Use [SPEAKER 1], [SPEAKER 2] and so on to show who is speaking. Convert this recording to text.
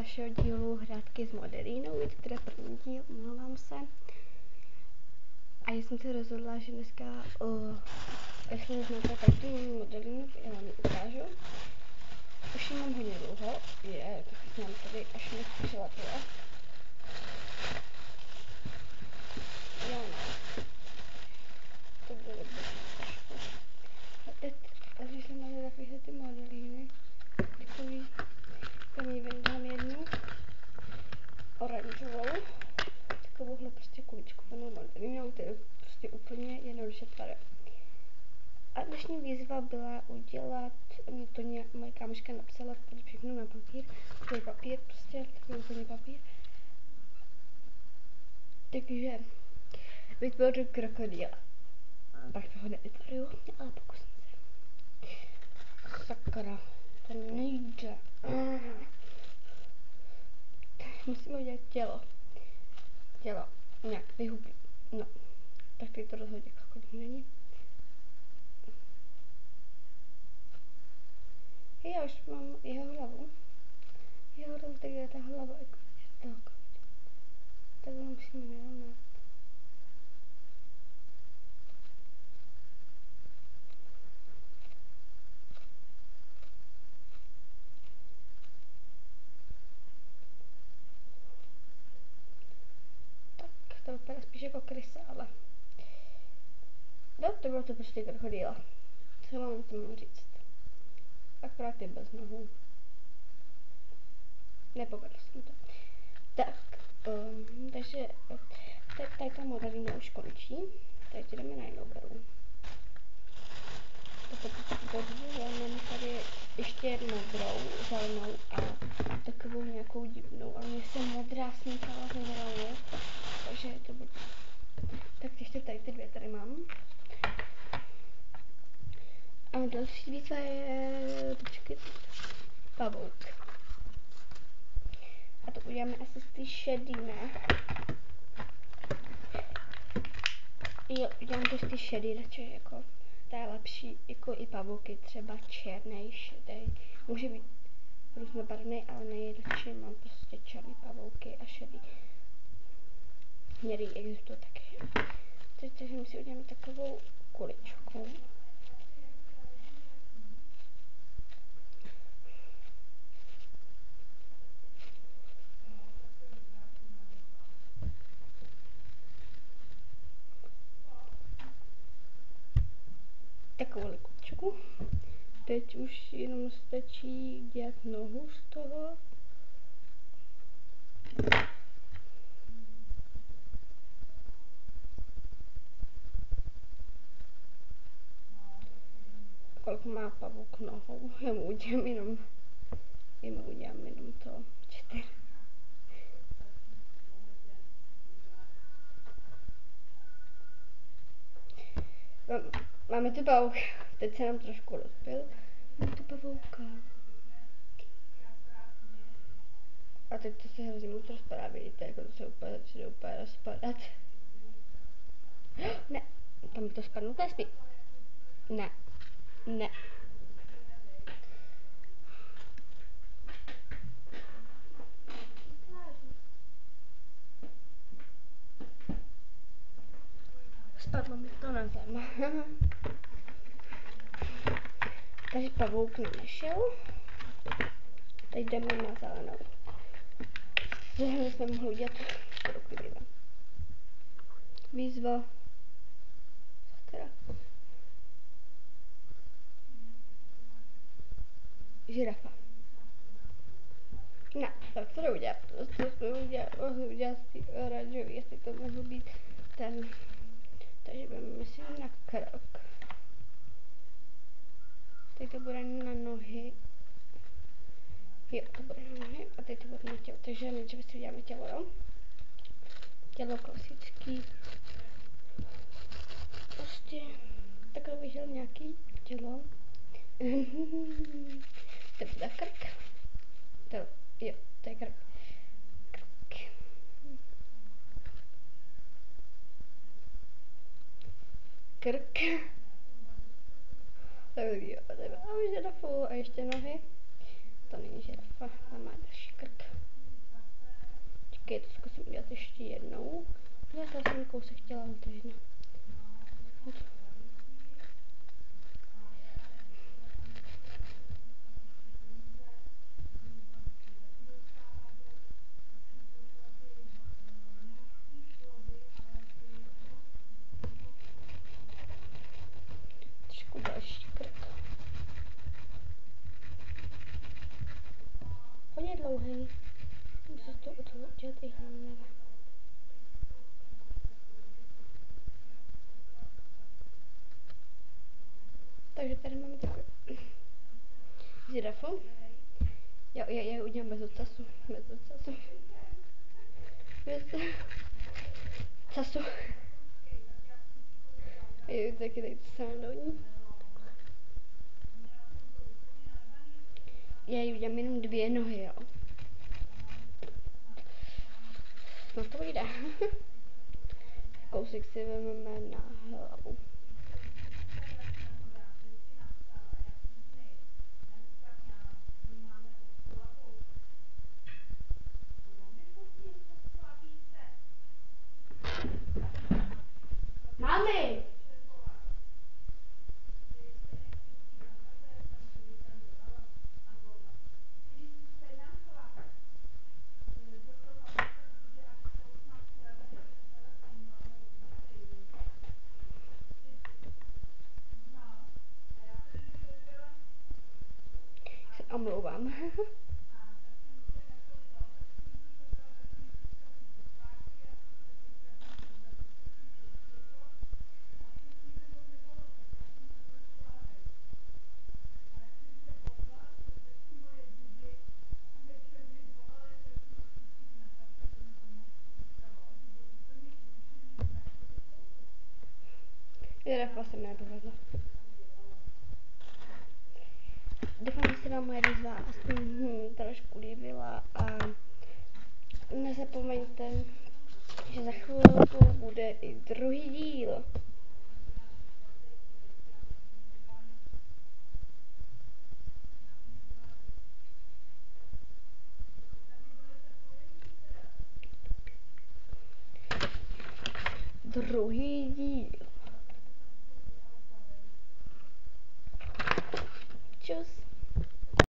[SPEAKER 1] dalšího dílu Hrátky s modelínou, je to teda první díl, omlouvám se. A já jsem se rozhodla, že dneska, jestli neznáte každý modelínu, já vám ji ukážu. Už ji mám hodně dlouho, tak jsem tady až mi přilepila. Jo, no. To bylo dobrý trošku. A teď, když jsem měla takovýhle ty modelíny, takový, tam ji vyndám jednu oranžovou, takovouhle prostě kuličkovanou modelínou, to je prostě úplně jednoduše tvaré. A dnešní výzva byla udělat, mě to moje kámoška napsala, protože všechno na papír, takový papír, prostě takový úplně papír. Takže vytvořit krokodýla. Tak toho nevytvořil, ale pokusím se. Sakra, to nejde. Musíme udělat tělo. Tělo, nějak vyhubí. No, tak teď to rozhodně krokodýl není. Já už mám jeho hlavu. Jeho hlavu, tak je ta hlava jako toho krokodýla. Tak ho musíme narovnat. To vypadá spíš jako krysa, ale... No, to bylo to prostě krokodýla. Co mám tomu říct? Akorát je bez nohou. Nepovedl jsem to. Tak, takže tady ta modelína už končí. Teď jdeme na jinou barvu. Mám tady ještě modrou, zelenou a takovou nějakou divnou. Ale mě se modrá smíchala s zelenou, takže to bude. Tak ještě tady ty dvě tady mám. A další výzva je pavouk. A to uděláme asi z ty šedý, ne? Jo, udělám to z ty šedý, radši jako, to je lepší, jako i pavouky, třeba černý, šedý. Může být různobarvný, ale nejradši mám prostě černý pavouky a šedý. Hnědý existuje taky. Takže my si uděláme takovou kuličku. Takovou kuličku. Teď už jenom stačí dělat nohu z toho. Kolik má pavouk nohou? Já mu udělám jenom to 4. Máme tu pavouk. Teď se nám trošku rozbil. Máme tu pavouka. A teď to se hrozně moc rozpadá, vidíte, jako to se úplně začne úplně rozpadat. Ne, tam to spadnout nesmí. Ne, ne. Spadlo mi to na zem. Takže pavouk mi nešel. Teď jdeme na zelenou. Zelenou jsme mohli udělat krokodýla. Výzva. Sakra. Žirafa. Ne, tak to neudělat. To jsme udělat z té oranžový, jestli to mohl být ten. Takže budeme myslím na krok. Teď to bude na nohy. Jo, to bude na nohy a teď to bude na tělo. Takže nejdříve si uděláme tělo, jo? Tělo klasický. Prostě takhle vyšel nějaký tělo. To bude krk. Jo, to je krk. Krk. Tak jo, tady máme žirafu a ještě nohy. To není žirafa, tam má další krk. Počkej, to zkusím udělat ještě jednou. Já jsem kousek chtěla, ale to je jedno. Trošku další krk. Hodně dlouhý. Musím to udělat i hlava. Takže tady máme takový žirafu. Já udělám bez ocasu. Bez ocasu. Bez casu. Je taky tady srandovní. Já jí udělám jenom 2 nohy, jo. No to jde. Kousek si vezmeme na hlavu. Mami! Se omlouvám. Žirafa se mi nepovedla. Doufám, že se vám moje výzva aspoň trošku líbila a nezapomeňte, že za chvilku bude i druhý díl. Druhý díl.